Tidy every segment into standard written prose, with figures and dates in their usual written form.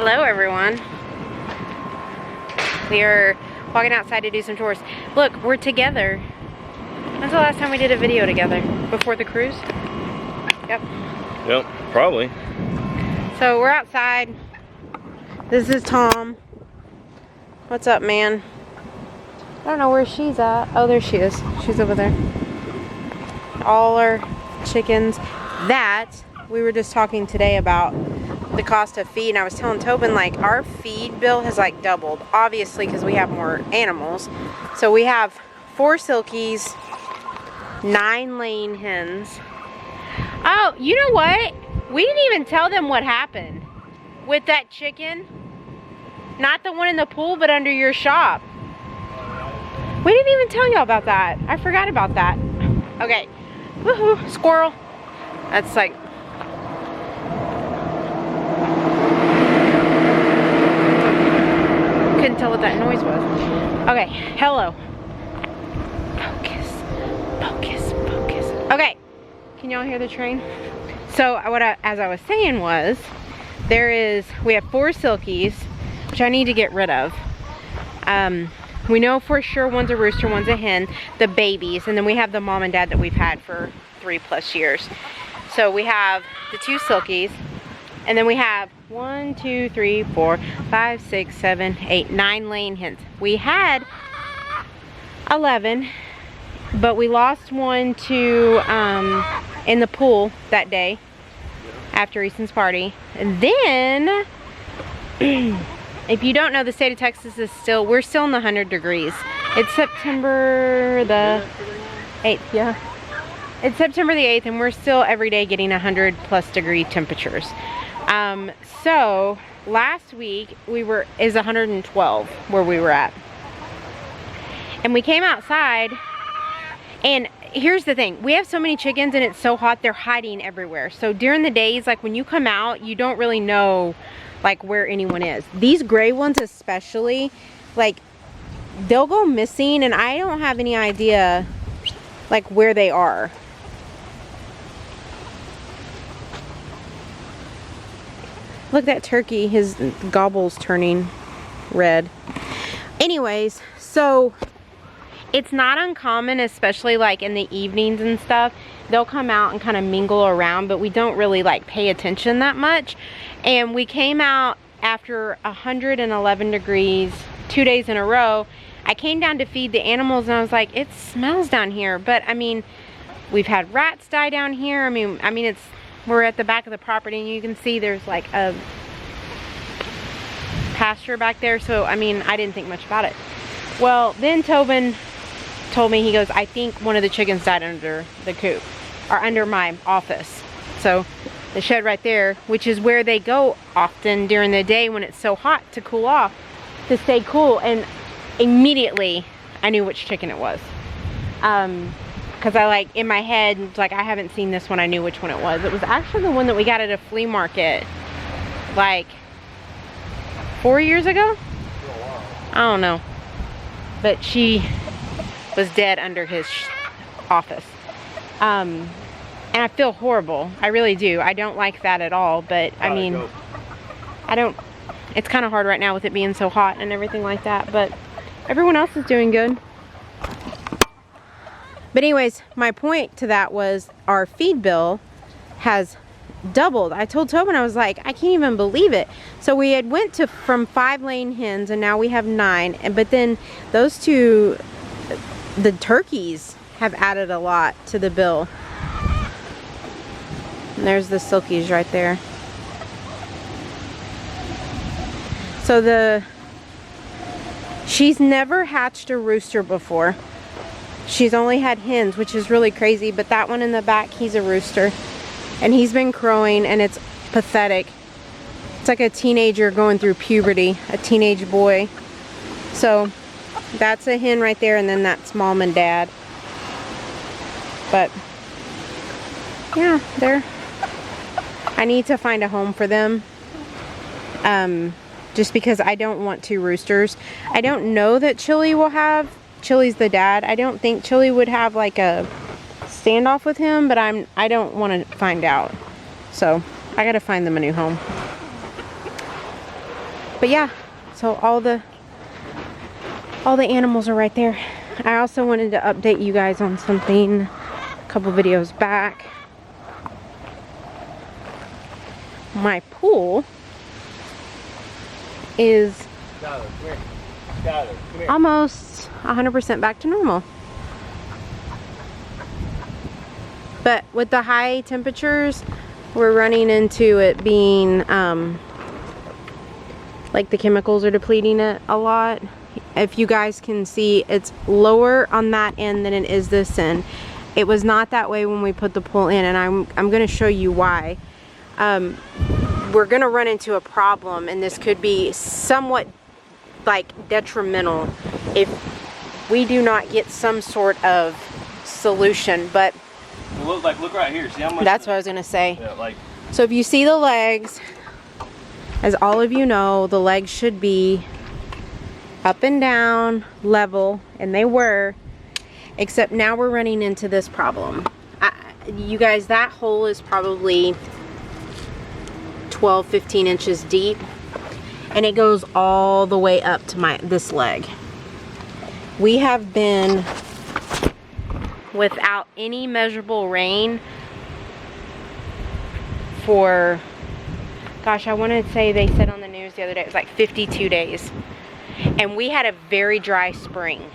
Hello everyone. We are walking outside to do some chores. Look, we're together. When's the last time we did a video together? Before the cruise? Yep. Yep, probably. So we're outside. This is Tom. What's up, man? I don't know where she's at. Oh, there she is. She's over there. All our chickens. That, we were just talking today about the cost of feed, and I was telling Tobin, like, our feed bill has like doubled, obviously, because we have more animals. So we have 4 silkies, 9 laying hens. Oh, you know what? We didn't even tell them what happened with that chicken. Not the one in the pool, but under your shop. We didn't even tell y'all about that. I forgot about that. Okay. Woohoo, squirrel. That's like... couldn't tell what that noise was. Okay, hello. Focus, focus, focus. Okay, can y'all hear the train? So as I was saying was, we have 4 silkies, which I need to get rid of. We know for sure one's a rooster, one's a hen, the babies, and then we have the mom and dad that we've had for 3+ years. So we have the 2 silkies, and then we have 1, 2, 3, 4, 5, 6, 7, 8, 9 laying hens. We had 11, but we lost one to in the pool that day after Easton's party. And then, if you don't know, the state of Texas is we're still in the 100 degrees. It's September the 8th, yeah. It's September the 8th, and we're still every day getting 100+ degree temperatures. So last week is 112 where we were at. And we came outside, and here's the thing. We have so many chickens and it's so hot, they're hiding everywhere. So during the days, like when you come out, you don't really know like where anyone is. These gray ones especially, like they'll go missing and I don't have any idea like where they are. Look, that turkey, his gobble's turning red. Anyways, so it's not uncommon, especially like in the evenings and stuff. They'll come out and kind of mingle around, but we don't really like pay attention that much. And we came out after 111 degrees 2 days in a row. I came down to feed the animals and I was like, it smells down here. But I mean, we've had rats die down here. I mean we're at the back of the property and you can see there's like a pasture back there. So, I mean, I didn't think much about it. Well, then Tobin told me, he goes, I think one of the chickens died under the coop or under my office. So the shed right there, which is where they go often during the day when it's so hot to cool off, to stay cool. And immediately I knew which chicken it was. Because I like in my head, like I haven't seen this one, I knew which one it was. It was actually the one that we got at a flea market like 4 years ago. I don't know, but she was dead under his office. And I feel horrible. I really do. I don't like that at all. But I mean, it's kind of hard right now with it being so hot and everything like that. But everyone else is doing good. But anyways, my point to that was our feed bill has doubled. I told Tobin, I was like, I can't even believe it. So we had went from 5 laying hens and now we have 9. But then those 2, the turkeys have added a lot to the bill. And there's the silkies right there. So she's never hatched a rooster before. She's only had hens, which is really crazy, but that one in the back, he's a rooster. And he's been crowing, and it's pathetic. It's like a teenager going through puberty, a teenage boy. So that's a hen right there, and then that's mom and dad. But yeah, I need to find a home for them. Just because I don't want 2 roosters. I don't know that Chili's the dad. I don't think Chili would have like a standoff with him, but I don't want to find out. So I gotta find them a new home. But yeah, so all the animals are right there. I also wanted to update you guys on something a couple videos back. My pool is almost 100% back to normal. But with the high temperatures, we're running into it being like the chemicals are depleting it a lot. If you guys can see, it's lower on that end than it is this end. It was not that way when we put the pool in, and I'm going to show you why. We're going to run into a problem, and this could be somewhat like detrimental if we do not get some sort of solution. But look right here. See how much? That's what I was going to say. Yeah, like. So if you see the legs, as all of you know, the legs should be up and down, level, and they were, except now we're running into this problem. You guys, that hole is probably 12-15 inches deep, and it goes all the way up to this leg. We have been without any measurable rain for, gosh, I want to say they said on the news the other day it was like 52 days. And we had a very dry spring.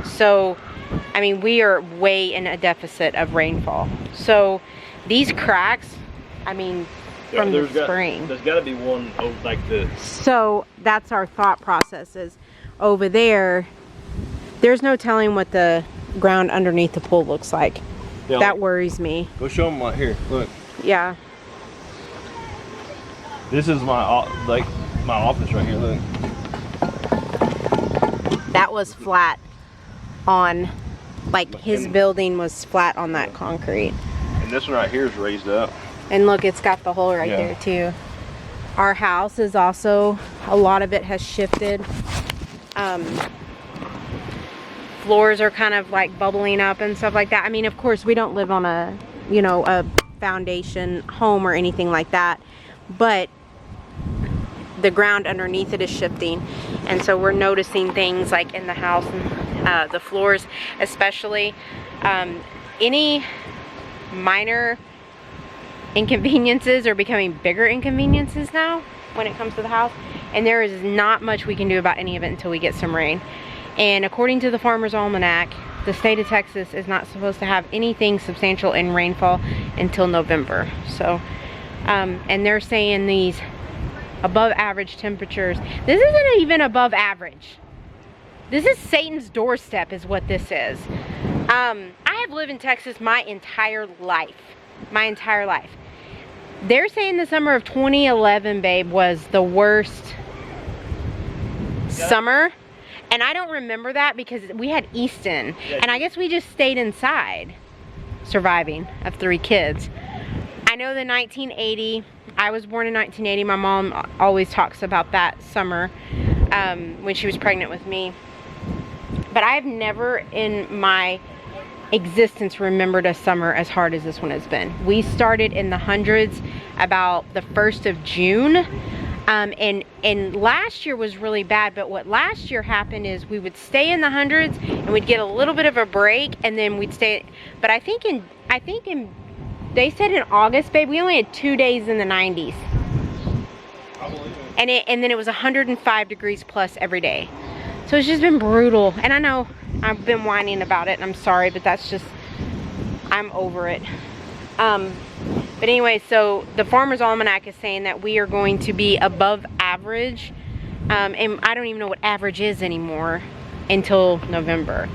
So, I mean, we are way in a deficit of rainfall. So, these cracks, I mean, from the spring. There's got to be one like this. So, that's our thought process is over there, there's no telling what the ground underneath the pool looks like. Yeah, that worries me. Go show them right here. Look. Yeah. This is my office right here. Look. That was flat on, like his building was flat on that concrete. And this one right here is raised up. And look, it's got the hole right there too. Our house is also, a lot of it has shifted. Floors are kind of like bubbling up and stuff like that. I mean, of course, we don't live on a, you know, a foundation home or anything like that. But the ground underneath it is shifting, and so we're noticing things like in the house and the floors especially. Any minor inconveniences are becoming bigger inconveniences now when it comes to the house, and there is not much we can do about any of it until we get some rain. And according to the Farmer's Almanac, the state of Texas is not supposed to have anything substantial in rainfall until November. So and they're saying these above average temperatures. This isn't even above average. This is Satan's doorstep is what this is. I have lived in Texas my entire life. My entire life. They're saying the summer of 2011, babe, was the worst summer. And I don't remember that because we had Easton. And I guess we just stayed inside, surviving of 3 kids. I know the 1980, I was born in 1980. My mom always talks about that summer when she was pregnant with me. But I've never in my existence remembered a summer as hard as this one has been. We started in the hundreds about the 1st of June. And last year was really bad, but what last year happened is we would stay in the hundreds and we'd get a little bit of a break, and then we'd stay, but I think in they said in August, babe, we only had 2 days in the 90s. And then it was 105 degrees plus every day. So it's just been brutal. And I know I've been whining about it, and I'm sorry, but that's just, I'm over it. But anyway, so the Farmer's Almanac is saying that we are going to be above average. And I don't even know what average is anymore until November.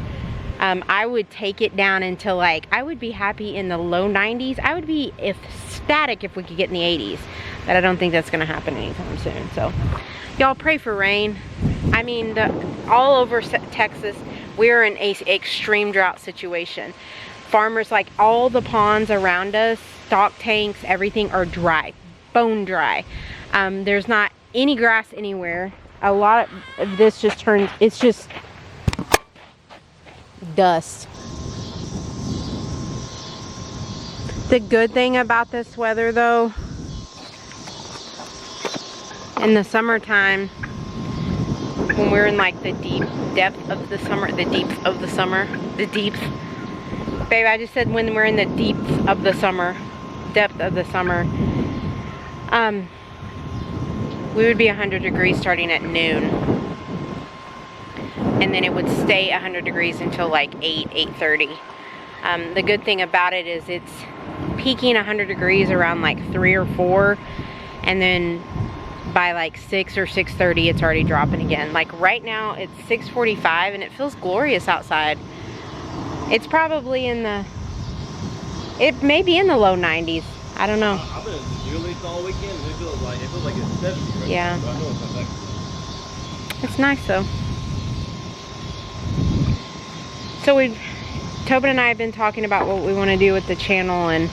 I would take it down until, like, I would be happy in the low 90s. I would be ecstatic if we could get in the 80s. But I don't think that's going to happen anytime soon. So, y'all pray for rain. I mean, all over Texas, we're in an extreme drought situation. Farmers, like all the ponds around us, stock tanks, everything are dry, bone dry. There's not any grass anywhere. A lot of this just turns, it's just dust. The good thing about this weather though, In the summertime, when we're in like the deep depth of the summer, the deeps of the summer, the deeps. Babe, I just said when we're in the deeps of the summer, depth of the summer, we would be 100 degrees starting at noon. And then it would stay 100 degrees until like 8:30. The good thing about it is it's peaking 100 degrees around like 3 or 4, and then by like 6 or 6:30 it's already dropping again. Like right now it's 6:45 and it feels glorious outside. It's probably in the, it may be in the low 90s. I don't know. I've been at the deer lease all weekend and it feels like it's 70 right Yeah. now. So I know it's not that good. It's nice though. So Tobin and I have been talking about what we want to do with the channel, and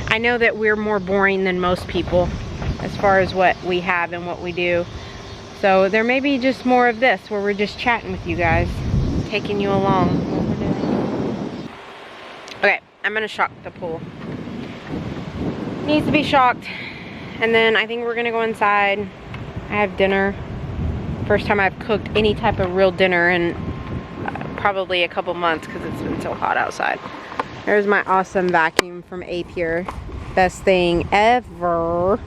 I know that we're more boring than most people as far as what we have and what we do. So there may be just more of this where we're just chatting with you guys, taking you along what we're doing. Okay, I'm gonna shock the pool. Needs to be shocked. And then I think we're gonna go inside. I have dinner. First time I've cooked any type of real dinner in probably a couple months because it's been so hot outside. There's my awesome vacuum from Apure. Best thing ever.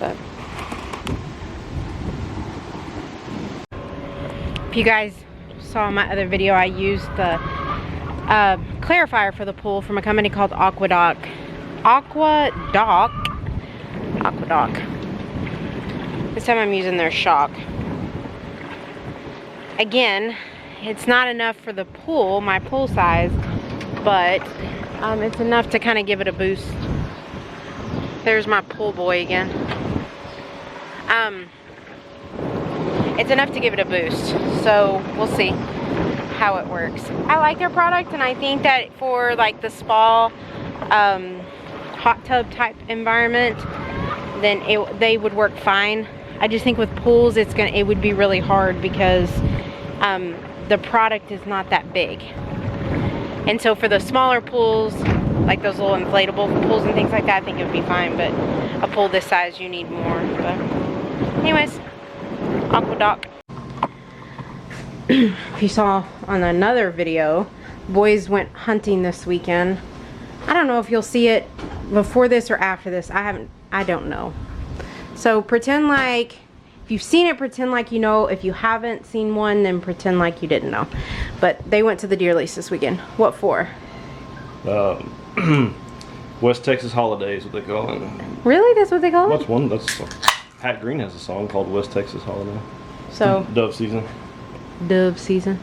But if you guys saw my other video, I used the clarifier for the pool from a company called Aquadoc. This time I'm using their shock. Again, it's not enough for the pool, my pool size, but it's enough to kind of give it a boost. There's my pool boy again. It's enough to give it a boost, so we'll see how it works. I like their product, and I think that for like the spa hot tub type environment, then they would work fine. I just think with pools it would be really hard because the product is not that big. And so for the smaller pools, like those little inflatable pools and things like that, I think it would be fine, but a pool this size you need more. But anyways, Aquadoc. If you saw on another video, boys went hunting this weekend. I don't know if you'll see it before this or after this. I don't know. So pretend like, if you've seen it, pretend like you know. If you haven't seen one, then pretend like you didn't know. But they went to the deer lease this weekend. What for? West Texas Holiday is what they call it. Really? That's what they call it? What's one? That's Pat Green has a song called West Texas Holiday. So dove season. Dove season.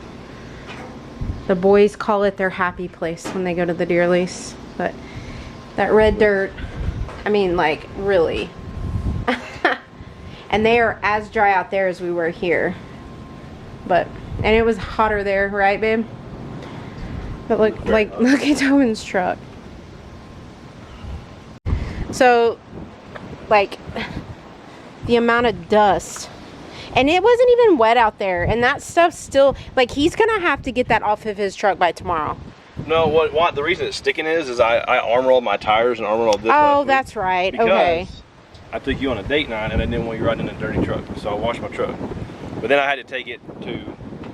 The boys call it their happy place when they go to the deer lease. But that red dirt, I mean, like, really. And they are as dry out there as we were here. And it was hotter there, right, babe? But look at Tobin's truck. So, like, the amount of dust. And it wasn't even wet out there. And that stuff's still, like, he's gonna have to get that off of his truck by tomorrow. No, what the reason it's sticking is I arm rolled my tires and arm rolled this. Oh, that's right. Okay. I took you on a date night and I didn't want you riding in a dirty truck, so I washed my truck. But then I had to take it to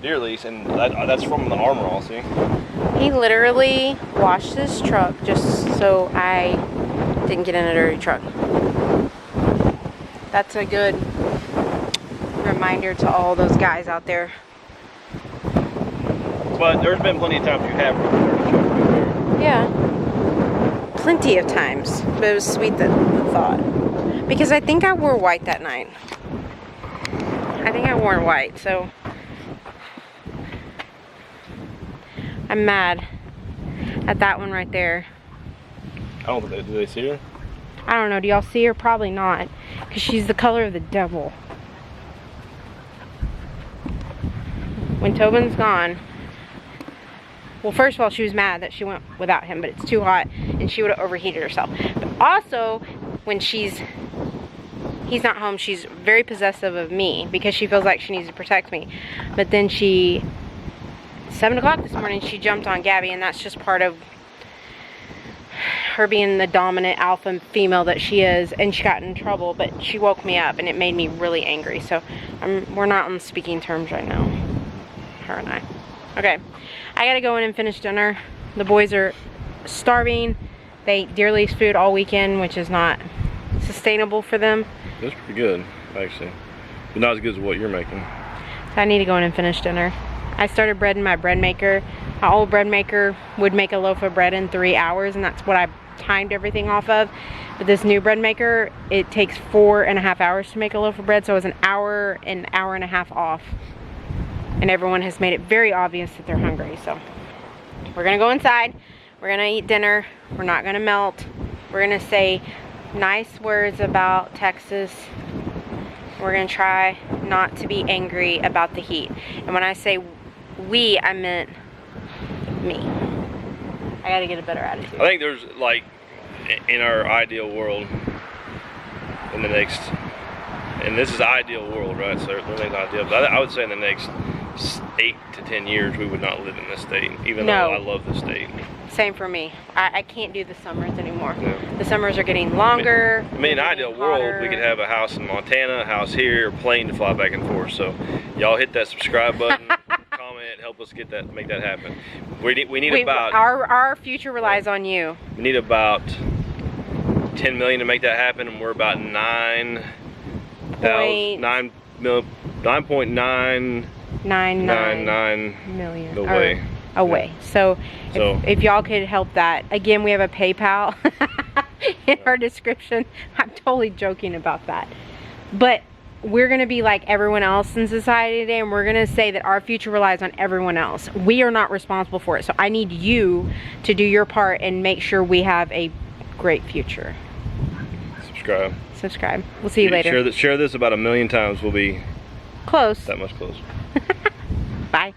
deer lease, and that's from the arm roll. See? He literally washed his truck just so I didn't get in a dirty truck. That's a good reminder to all those guys out there. But there's been plenty of times you have ridden a dirty truck. Yeah. Plenty of times. But it was sweet the thought. Because I think I wore white that night. I think I wore white, so I'm mad at that one right there. I don't think do they see her? I don't know. Do y'all see her? Probably not. Because she's the color of the devil. When Tobin's gone. Well, first of all, she was mad that she went without him, but it's too hot and she would have overheated herself. But also, when he's not home, she's very possessive of me because she feels like she needs to protect me. But then 7 o'clock this morning, she jumped on Gabby, and that's just part of her being the dominant alpha female that she is, and she got in trouble, but she woke me up and it made me really angry. So we're not on speaking terms right now, her and I. Okay, I gotta go in and finish dinner. The boys are starving. They ate Deer Leaf's food all weekend, which is not sustainable for them. That's pretty good, actually, but not as good as what you're making. So I need to go in and finish dinner. I started breading my bread maker. My old bread maker would make a loaf of bread in 3 hours, and that's what I timed everything off of. But this new bread maker, it takes 4.5 hours to make a loaf of bread, so I was an hour and a half off. And everyone has made it very obvious that they're hungry, so we're gonna go inside. We're gonna eat dinner. We're not gonna melt. We're gonna say nice words about Texas. We're gonna try not to be angry about the heat. And when I say we, I meant me. I gotta get a better attitude. I think there's, like, in our ideal world, in the next, and this is ideal world, right? So everything's ideal, but I would say in the next 8 to 10 years, we would not live in this state, even though I love the state. Same for me. I can't do the summers anymore. Yeah. The summers are getting longer. I mean, in an ideal world, we could have a house in Montana, a house here, a plane to fly back and forth. So, y'all hit that subscribe button, comment, help us make that happen. We need about our future relies on you. We need about 10 million to make that happen, and we're about 9.999 million away. So if y'all could help that. Again, we have a PayPal in our description. I'm totally joking about that. But we're going to be like everyone else in society today, and we're going to say that our future relies on everyone else. We are not responsible for it. So I need you to do your part and make sure we have a great future. Subscribe. We'll see you later. Share this about 1 million times. We'll be close. That much closer. Bye.